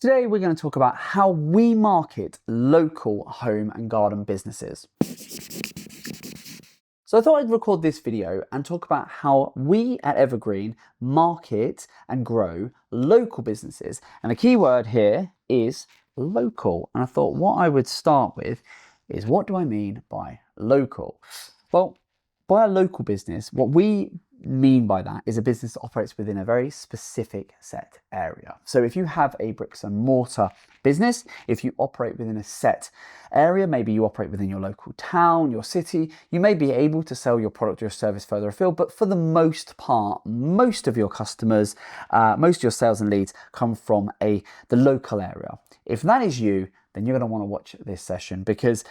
Today we're going to talk about how we market local home and garden businesses. So I thought I'd record this video and talk about how we at Evergreen market and grow local businesses. And the key word here is local. And I thought what I would start with is, what do I mean by local? Well, by a local business, what we mean by that is a business that operates within a very specific set area. So if you have a bricks and mortar business, if you operate within a set area, maybe you operate within your local town, your city, you may be able to sell your product or your service further afield, but for the most part, most of your customers, most of your sales and leads come from the local area. If that is you, then you're going to want to watch this session, because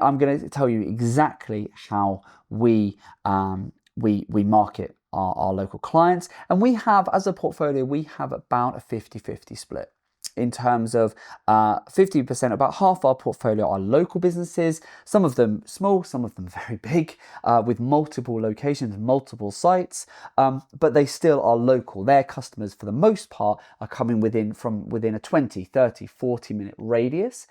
I'm going to tell you exactly how we market our local clients. And we have, as a portfolio, we have about a 50-50 split in terms of 50%, about half our portfolio are local businesses, some of them small, some of them very big, with multiple locations, multiple sites, but they still are local. Their customers, for the most part, are coming within a 20, 30, 40-minute radius.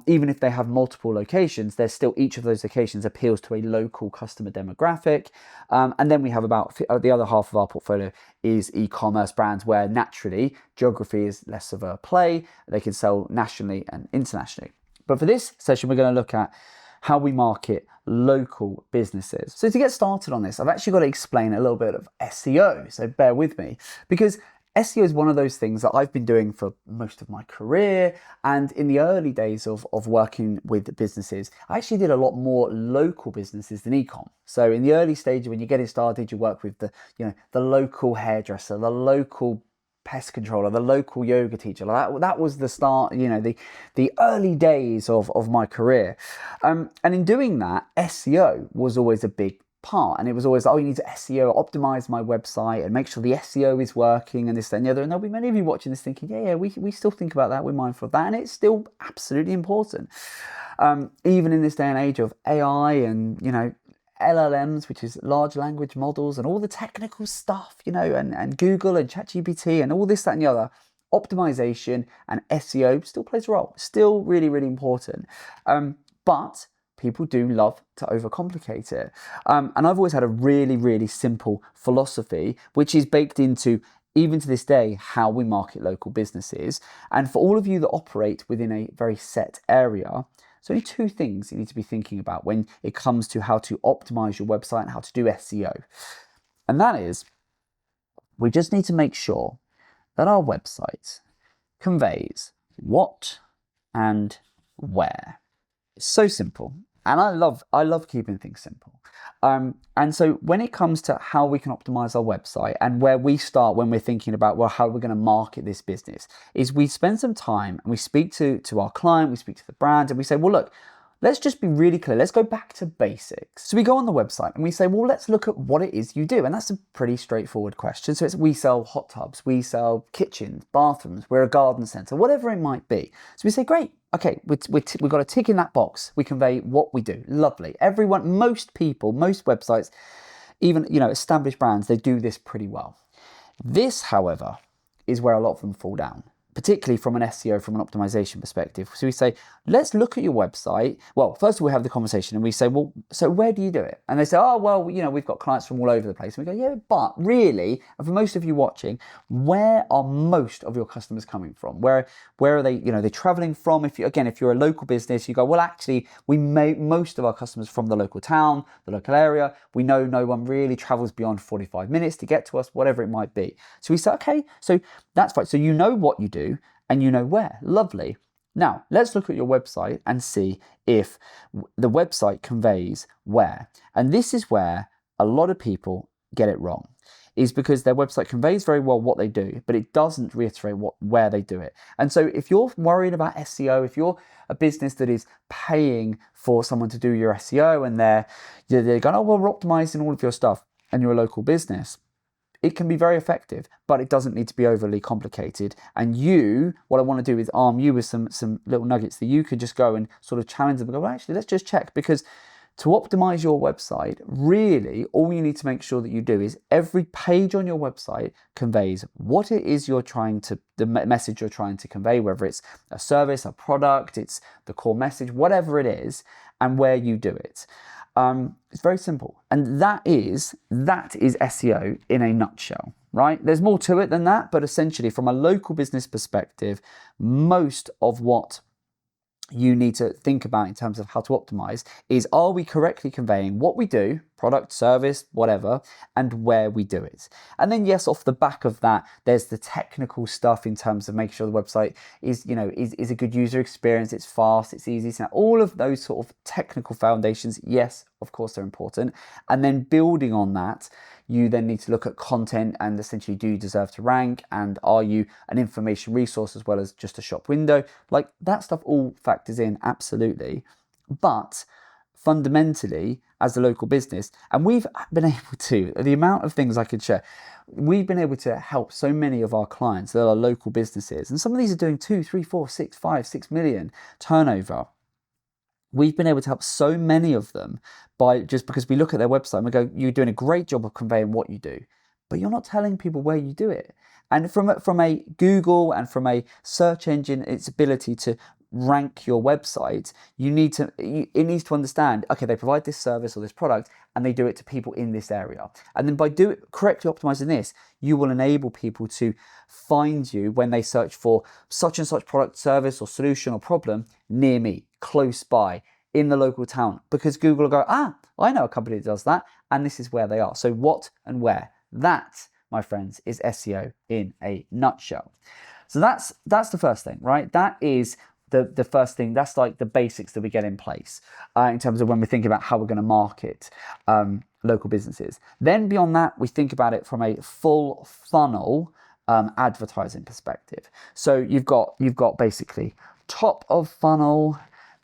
Even if they have multiple locations, there's still, each of those locations appeals to a local customer demographic. And then we have about the other half of our portfolio is e-commerce brands, where naturally geography is less of a play. They can sell nationally and internationally. But for this session, we're going to look at how we market local businesses. So to get started on this, I've actually got to explain a little bit of SEO. So bear with me, because SEO is one of those things that I've been doing for most of my career. And in the early days of working with businesses, I actually did a lot more local businesses than e-com. So in the early stage, when you're getting started, you work with the local hairdresser, the local pest controller, the local yoga teacher. That was the start, the early days of my career. And in doing that, SEO was always a big part, and it was always, you need to SEO, optimize my website and make sure the SEO is working, and this, that, and the other. And there'll be many of you watching this thinking, we still think about that, we're mindful of that, and it's still absolutely important. Even in this day and age of AI and LLMs, which is large language models, and all the technical stuff, and Google and ChatGPT and all this, that, and the other, optimization and SEO still plays a role, still really, really important. But people do love to overcomplicate it. And I've always had a really, really simple philosophy, which is baked into, even to this day, how we market local businesses. And for all of you that operate within a very set area, there's only two things you need to be thinking about when it comes to how to optimize your website and how to do SEO. And that is, we just need to make sure that our website conveys what and where. It's so simple. And I love keeping things simple. And so when it comes to how we can optimize our website, and where we start when we're thinking about, well, how we're going to market this business, is we spend some time and we speak to our client, we speak to the brand, and we say, well, look, let's just be really clear. Let's go back to basics. So we go on the website and we say, well, let's look at what it is you do. And that's a pretty straightforward question. So we sell hot tubs, we sell kitchens, bathrooms, we're a garden centre, whatever it might be. So we say, great. Okay, we've got a tick in that box. We convey what we do. Lovely. Everyone, most people, most websites, even established brands, they do this pretty well. This, however, is where a lot of them fall down, particularly from an SEO, from an optimization perspective. So we say, let's look at your website. Well, first of all, we have the conversation and we say, well, so where do you do it? And they say, oh, well, we've got clients from all over the place. And we go, yeah, but really, and for most of you watching, where are most of your customers coming from? Where are they, they're traveling from? If you're a local business, you go, well, actually, we make most of our customers from the local town, the local area. We know no one really travels beyond 45 minutes to get to us, whatever it might be. So we say, okay, so that's fine. So you know what you do and you know where. Lovely. Now, let's look at your website and see if the website conveys where. And this is where a lot of people get it wrong, is because their website conveys very well what they do, but it doesn't reiterate where they do it. And so if you're worried about SEO, if you're a business that is paying for someone to do your SEO and they're going, oh, well, we're optimizing all of your stuff, and you're a local business, it can be very effective, but it doesn't need to be overly complicated. And what I want to do is arm you with some little nuggets that you could just go and sort of challenge them and go, well, actually, let's just check, because To optimize your website, really, all you need to make sure that you do is every page on your website conveys what it is the message you're trying to convey, whether it's a service, a product, it's the core message, whatever it is, and where you do it. It's very simple. And that is SEO in a nutshell, right? There's more to it than that, but essentially from a local business perspective, most of what you need to think about in terms of how to optimize is, are we correctly conveying what we do, product, service, whatever, and where we do it? And then yes, off the back of that, there's the technical stuff in terms of making sure the website is a good user experience, it's fast, it's easy. So all of those sort of technical foundations, yes, of course they're important. And then building on that, you then need to look at content and essentially, do you deserve to rank? And are you an information resource as well as just a shop window? Like that stuff all factors in, absolutely. But fundamentally, as a local business, and we've been able to, the amount of things I could share, we've been able to help so many of our clients that are local businesses. And some of these are doing 2, 3, 4, 6, 5, 6 million turnover. We've been able to help so many of them by just because we look at their website and we go, you're doing a great job of conveying what you do, but you're not telling people where you do it. And from a Google and from a search engine, its ability to rank your website, it needs to understand, okay, they provide this service or this product and they do it to people in this area. And then by correctly optimizing this, you will enable people to find you when they search for such and such product, service or solution or problem near me, close by, in the local town, because Google will go, I know a company that does that and this is where they are. So what and where? That, my friends, is SEO in a nutshell. So that's the first thing, right? That is the first thing. That's like the basics that we get in place in terms of when we think about how we're going to market local businesses. Then beyond that, we think about it from a full funnel advertising perspective. So you've got basically top of funnel,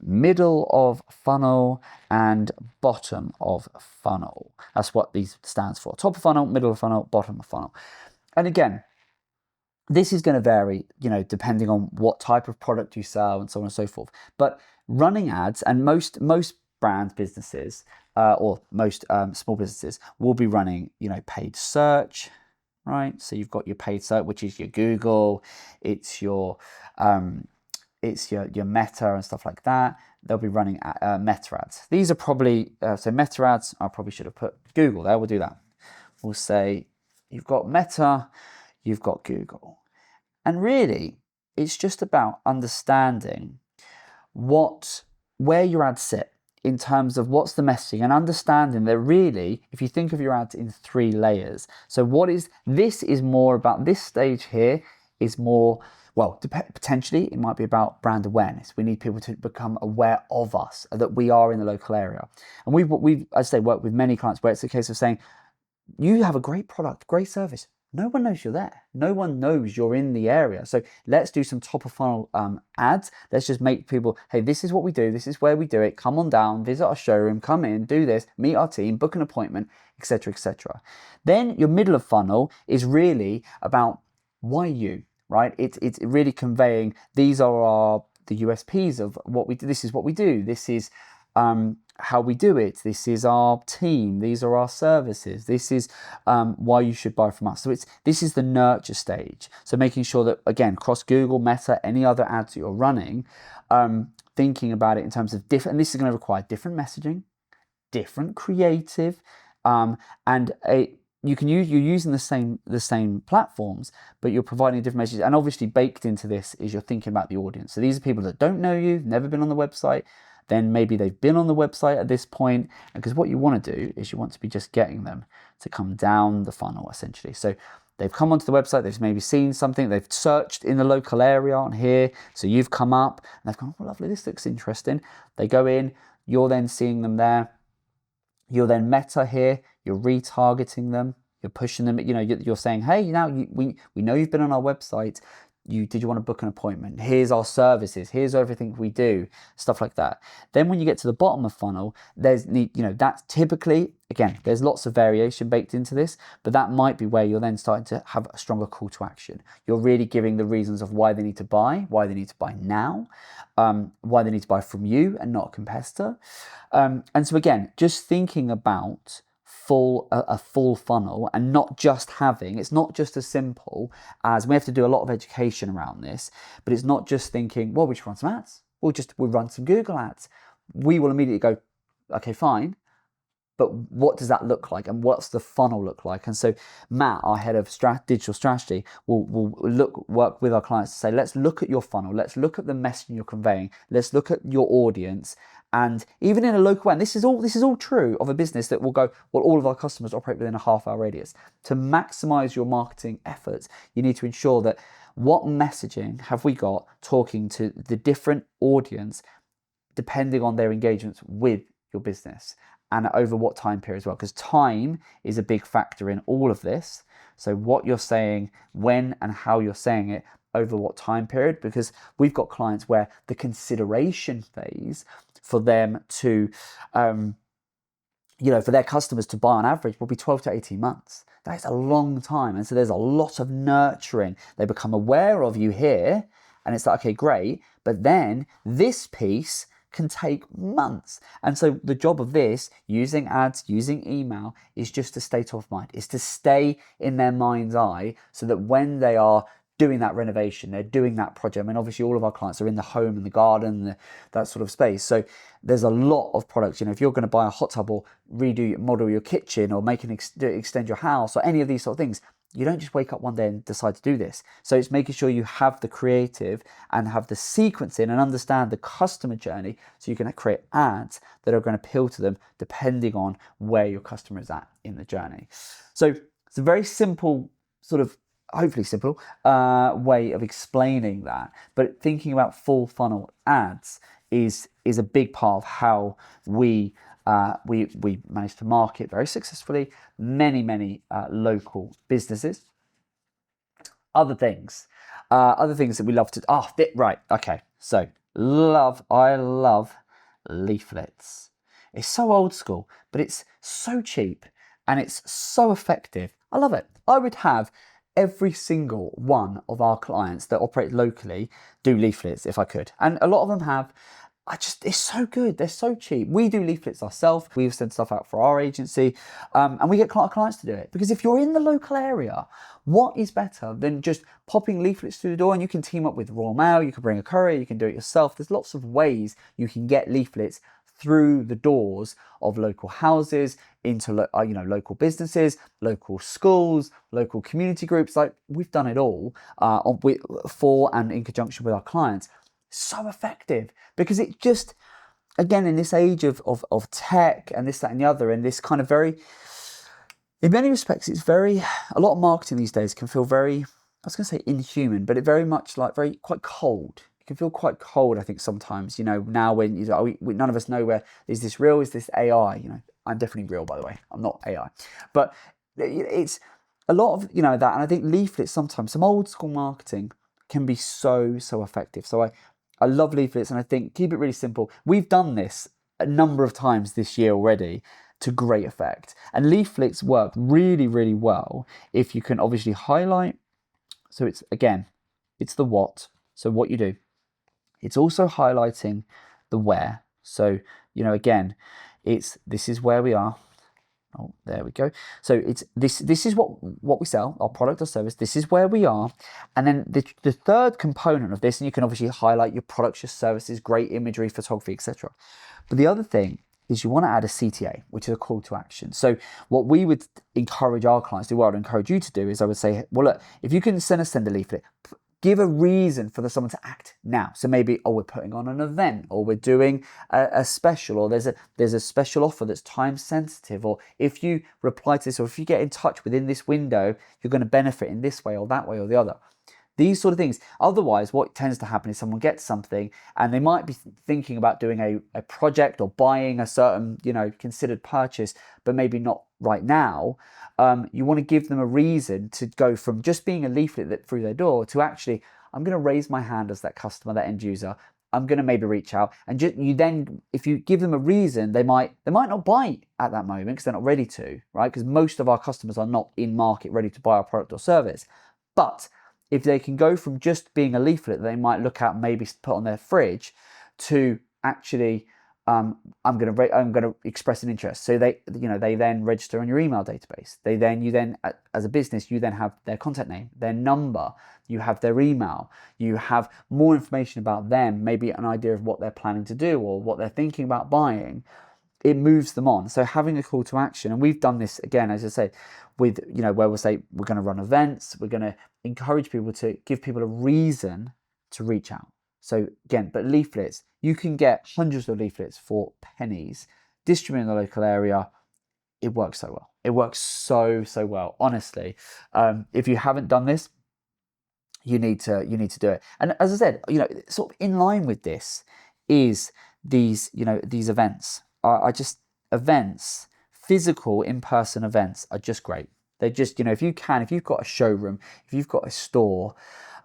middle of funnel, and bottom of funnel. That's what these stands for. Top of funnel, middle of funnel, bottom of funnel. And again, this is going to vary, depending on what type of product you sell and so on and so forth. But running ads, and most brand businesses or most small businesses will be running, paid search, right? So you've got your paid search, which is your Google, it's your Meta and stuff like that. They'll be running Meta ads. These are probably, so Meta ads, I probably should have put Google there. We'll do that. We'll say you've got Meta, you've got Google. And really, it's just about understanding where your ads sit in terms of what's the messaging, and understanding that really, if you think of your ads in 3 layers. So this is more about, this stage here is more, well, potentially it might be about brand awareness. We need people to become aware of us, that we are in the local area. And we've, as I say, worked with many clients where it's a case of saying, you have a great product, great service. No one knows you're there. No one knows you're in the area. So let's do some top of funnel ads. Let's just make people, hey, this is what we do. This is where we do it. Come on down, visit our showroom, come in, do this, meet our team, book an appointment, etc., etc. Then your middle of funnel is really about why you, right? It's really conveying, these are the USPs of what we do. This is what we do. This is how we do it. This is our team. These are our services. This is why you should buy from us. So this is the nurture stage. So making sure that, again, across Google, Meta, any other ads that you're running, thinking about it in terms of different, and this is going to require different messaging, different creative, you're using the same platforms, but you're providing different messages. And obviously baked into this is you're thinking about the audience. So these are people that don't know you, never been on the website. Then maybe they've been on the website at this point, because what you want to do is you want to be just getting them to come down the funnel, essentially. So they've come onto the website, they've maybe seen something, they've searched in the local area on here, so you've come up and they've gone, oh, lovely, this looks interesting. They go in, you're then seeing them there. You're then Meta here, you're retargeting them, you're pushing them, you're saying, hey, now we know you've been on our website. did you want to book an appointment? Here's our services. Here's everything we do, stuff like that. Then when you get to the bottom of funnel, there's, that's typically, again, there's lots of variation baked into this, but that might be where you're then starting to have a stronger call to action. You're really giving the reasons of why they need to buy now, why they need to buy from you and not a competitor. And so again, just thinking about a full funnel, and not just it's not just as simple as, we have to do a lot of education around this, but it's not just thinking, well, we should run some ads. We'll run some Google ads. We will immediately go, okay, fine. But what does that look like, and what's the funnel look like? And so Matt, our head of digital strategy, will work with our clients to say, let's look at your funnel. Let's look at the messaging you're conveying. Let's look at your audience. And even in a local way, and this is all true of a business that will go, well, all of our customers operate within a half-hour radius. To maximize your marketing efforts, you need to ensure that what messaging have we got talking to the different audience, depending on their engagements with your business, and over what time period as well, because time is a big factor in all of this. So what you're saying, when and how you're saying it, over what time period, because we've got clients where the consideration phase for them to, for their customers to buy on average will be 12 to 18 months. That is a long time. And so there's a lot of nurturing. They become aware of you here, and it's like, okay, great. But then this piece can take months. And so the job of this, using ads, using email, is just to stay top of mind, is to stay in their mind's eye, so that when they are doing that renovation, they're doing that project. I mean, obviously all of our clients are in the home and the garden, that sort of space. So there's a lot of products. If you're going to buy a hot tub or model your kitchen or extend your house or any of these sort of things, you don't just wake up one day and decide to do this. So it's making sure you have the creative and have the sequencing and understand the customer journey, so you can create ads that are going to appeal to them depending on where your customer is at in the journey. So it's a very simple, hopefully simple way of explaining that. But thinking about full funnel ads is a big part of how we managed to market very successfully many local businesses. Other things that we love to. So I love leaflets. It's so old school, but it's so cheap and it's so effective. I love it. I would have every single one of our clients that operate locally do leaflets if I could, and a lot of them have. It's so good. They're so cheap. We do leaflets ourselves. We've sent stuff out for our agency, and we get clients to do it. Because if you're in the local area, what is better than just popping leaflets through the door? And you can team up with Royal Mail. You can bring a courier. You can do it yourself. There's lots of ways you can get leaflets through the doors of local houses, into local businesses, local schools, local community groups. Like, we've done it all for and in conjunction with our clients. So effective, because it just, again, in this age of tech and this, that, and the other, and this kind of very, in many respects, it's very, a lot of marketing these days can feel very, I was going to say inhuman, but it very much like quite cold. It can feel quite cold, I think, sometimes, now when none of us know where, is this real, is this AI? I'm definitely real, by the way. I'm not AI. But it's a lot of, that. And I think leaflets, sometimes, some old school marketing can be so effective. So I love leaflets, and I think keep it really simple. We've done this a number of times this year already to great effect. And leaflets work really, really well if you can obviously highlight. So it's the what. So what you do. It's also highlighting the where. So, again, this is where we are. Oh, there we go. So it's this is what we sell, our product or service. This is where we are. And then the third component of this, and you can obviously highlight your products, your services, great imagery, photography, etc. But the other thing is you want to add a CTA, which is a call to action. So what we would encourage our clients to do, what I would encourage you to do, is I would say, well, look, if you can send a leaflet, give a reason for someone to act now. So maybe, we're putting on an event, or we're doing a special, or there's a special offer that's time sensitive, or if you reply to this, or if you get in touch within this window, you're going to benefit in this way or that way or the other. These sort of things. Otherwise, what tends to happen is someone gets something and they might be thinking about doing a project or buying a certain, considered purchase, but maybe not right now. You want to give them a reason to go from just being a leaflet that through their door to actually, I'm going to raise my hand as that customer, that end user. I'm going to maybe reach out, and you then, if you give them a reason, they might not buy at that moment because they're not ready to, right? Because most of our customers are not in market ready to buy our product or service. But if they can go from just being a leaflet they might look at, maybe put on their fridge, to actually, I'm going to express an interest. So they then register on your email database. You then, as a business, you then have their contact name, their number, you have their email, you have more information about them, maybe an idea of what they're planning to do or what they're thinking about buying. It moves them on. So having a call to action, and we've done this again, as I said, with, where we'll say we're going to run events, we're going to encourage people to give people a reason to reach out. So again, but leaflets, you can get hundreds of leaflets for pennies, distributed in the local area. It works so well. It works so well, honestly. If you haven't done this, you need to do it. And as I said, sort of in line with this is these events. Events, physical in-person events are just great. They just, if you've got a showroom, if you've got a store.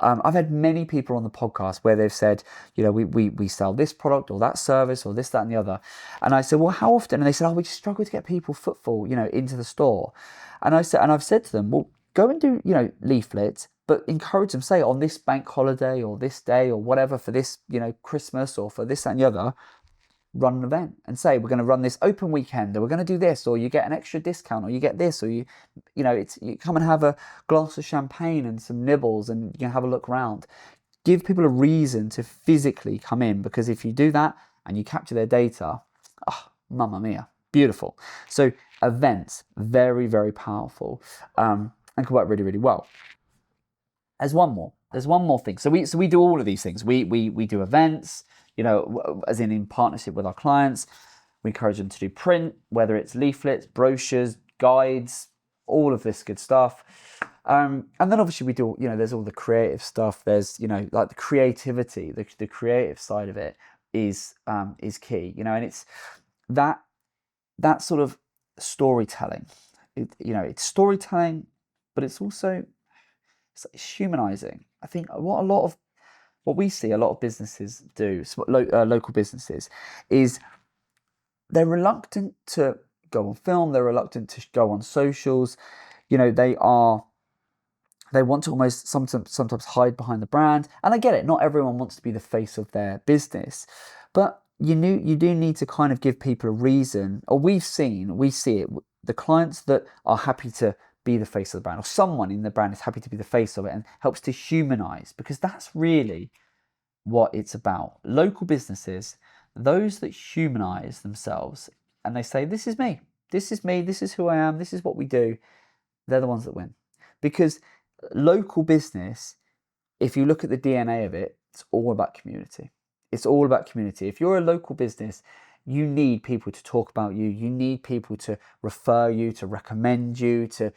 I've had many people on the podcast where they've said, we sell this product or that service or this, that, and the other. And I said, well, how often? And they said, we just struggle to get people footfall, into the store. And I've said to them, well, go and do, leaflets, but encourage them, say on this bank holiday or this day or whatever for this, Christmas or for this, that, and the other, run an event and say, we're going to run this open weekend, or we're going to do this, or you get an extra discount, or you get this, or you come and have a glass of champagne and some nibbles and you can have a look around. Give people a reason to physically come in, because if you do that and you capture their data, mamma mia, beautiful. So events, very, very powerful, and can work really, really well. There's one more thing. So we do all of these things. We do events, as in partnership with our clients. We encourage them to do print, whether it's leaflets, brochures, guides, all of this good stuff. And then obviously we do, there's all the creative stuff. There's, like the creativity, the creative side of it is key, and it's that sort of storytelling. It's storytelling, but it's also it's humanizing. I think what we see a lot of businesses do, local businesses, is they're reluctant to go on film. They're reluctant to go on socials. They want to almost sometimes hide behind the brand. And I get it. Not everyone wants to be the face of their business, but you do need to kind of give people a reason. Or we see it. The clients that are happy to be the face of the brand, or someone in the brand is happy to be the face of it and helps to humanize, because that's really what it's about. Local businesses, those that humanize themselves and they say, this is me, this is who I am, this is what we do, they're the ones that win. Because local business, if you look at the DNA of it, it's all about community. It's all about community. If you're a local business, you need people to talk about you. You need people to refer you, to recommend you, to,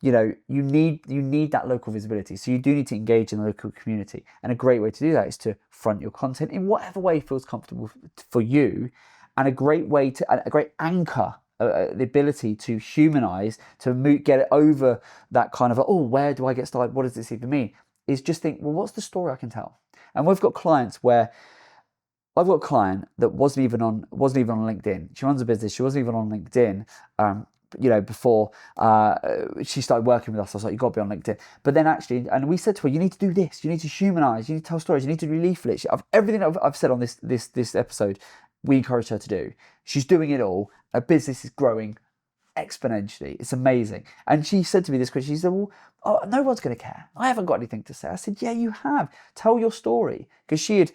you need that local visibility. So you do need to engage in the local community. And a great way to do that is to front your content in whatever way feels comfortable for you. And a great anchor, the ability to humanize, to get it over that kind of, where do I get started? What does this even mean? Is just think, well, what's the story I can tell? And we've got clients where, I've got a client that wasn't even on LinkedIn. She runs a business. She wasn't even on LinkedIn. Before she started working with us, I was like, you've got to be on LinkedIn. But then actually, and we said to her, you need to do this. You need to humanize. You need to tell stories. You need to do leaflets. Everything I've said on this episode, we encourage her to do. She's doing it all. Her business is growing exponentially. It's amazing. And she said to me this question, she said, well, no one's going to care. I haven't got anything to say. I said, yeah, you have. Tell your story. Because she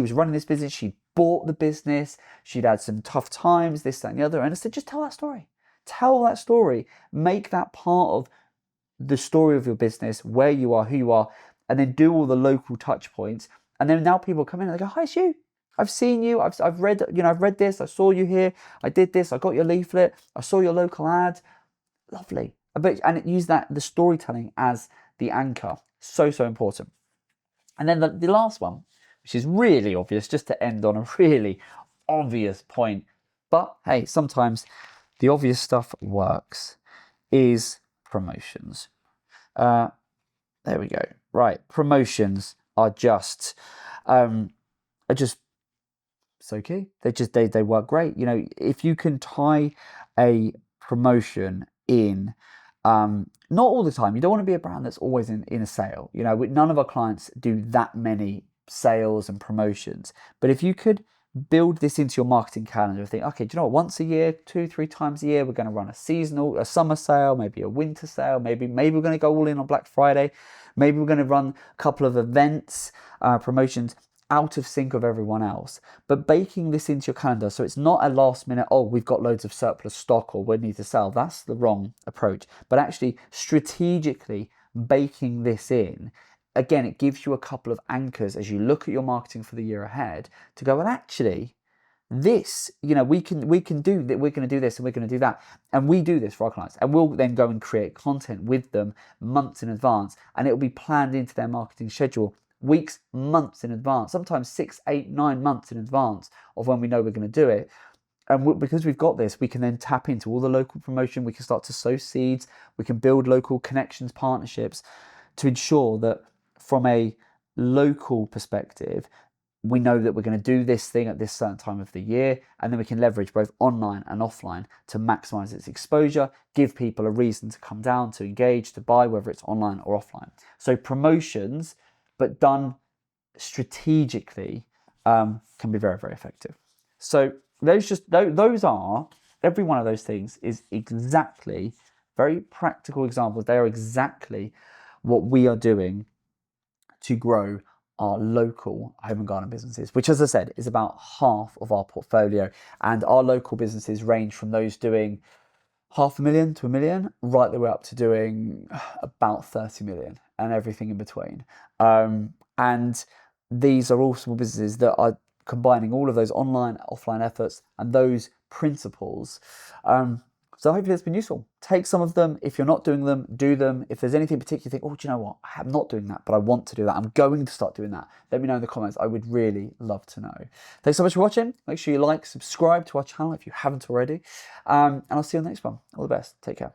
was running this business. She'd bought the business. She'd had some tough times, this, that, and the other. And I said, just tell that story. Tell that story. Make that part of the story of your business, where you are, who you are, and then do all the local touch points. And then now people come in and they go, hi, it's you. I've seen you. I've read this. I saw you here. I did this. I got your leaflet. I saw your local ad. Lovely. And use the storytelling as the anchor. So important. And then the last one, which is really obvious, just to end on a really obvious point. But hey, sometimes the obvious stuff works, is promotions. There we go. right, promotions are just are just so key. They work great. You know, if you can tie a promotion in, not all the time. You don't want to be a brand that's always in a sale. You know, none of our clients do that many sales and promotions. But if you could build this into your marketing calendar, think, okay, do you know what? Once a year, 2, 3 times a year, we're going to run a summer sale, maybe a winter sale, maybe we're going to go all in on Black Friday, maybe we're going to run a couple of events, promotions out of sync of everyone else, but baking this into your calendar so it's not a last minute, oh, we've got loads of surplus stock or we need to sell. That's the wrong approach. But actually strategically baking this in, again, it gives you a couple of anchors as you look at your marketing for the year ahead to go, well, actually, this, you know, we can do that. We're going to do this and we're going to do that, and we do this for our clients, and we'll then go and create content with them months in advance, and it'll be planned into their marketing schedule weeks, months in advance, sometimes 6, 8, 9 months in advance of when we know we're going to do it. And because we've got this, we can then tap into all the local promotion. We can start to sow seeds. We can build local connections, partnerships to ensure that from a local perspective, we know that we're going to do this thing at this certain time of the year, and then we can leverage both online and offline to maximize its exposure, give people a reason to come down, to engage, to buy, whether it's online or offline. So promotions, but done strategically, can be very, very effective. So those are, every one of those things is exactly very practical examples. They are exactly what we are doing to grow our local home and garden businesses, which, as I said, is about half of our portfolio. And our local businesses range from those doing $500,000 to $1 million, right the way up to doing about 30 million and everything in between. And these are all small businesses that are combining all of those online, offline efforts and those principles. So hopefully it's been useful. Take some of them. If you're not doing them, do them. If there's anything particular you think, oh, do you know what? I'm not doing that, but I want to do that. I'm going to start doing that. Let me know in the comments. I would really love to know. Thanks so much for watching. Make sure you like, subscribe to our channel if you haven't already. And I'll see you on the next one. All the best. Take care.